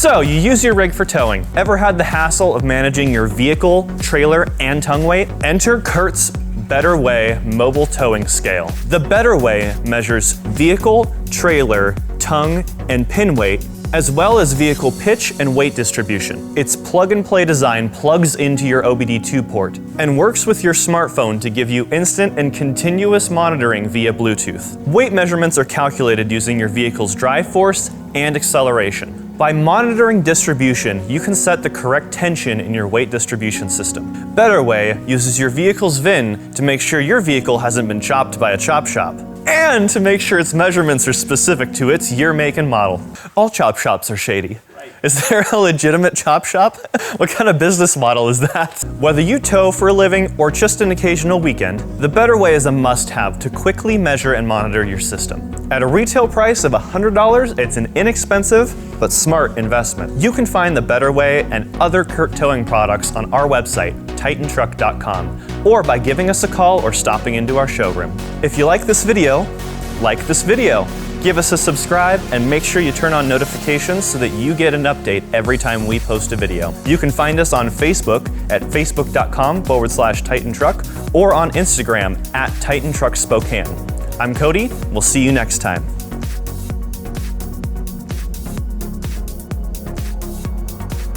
So you use your rig for towing. Ever had the hassle of managing your vehicle, trailer, and tongue weight? Enter Curt's Better Way Mobile Towing Scale. The Better Way measures vehicle, trailer, tongue, and pin weight, as well as vehicle pitch and weight distribution. Its plug-and-play design plugs into your OBD2 port and works with your smartphone to give you instant and continuous monitoring via Bluetooth. Weight measurements are calculated using your vehicle's drive force and acceleration. By monitoring distribution, you can set the correct tension in your weight distribution system. Better Way uses your vehicle's VIN to make sure your vehicle hasn't been chopped by a chop shop, and to make sure its measurements are specific to its year, make, and model. All chop shops are shady. Is there a legitimate chop shop? What kind of business model is that? Whether you tow for a living or just an occasional weekend, the Better Way is a must-have to quickly measure and monitor your system. At a retail price of $100, it's an inexpensive but smart investment. You can find the Better Way and other Curt towing products on our website, titantruck.com, or by giving us a call or stopping into our showroom. If you like this video, give us a subscribe, and make sure you turn on notifications so that you get an update every time we post a video. You can find us on Facebook at facebook.com/TitanTruck or on Instagram at TitanTruckSpokane. I'm Cody. We'll see you next time.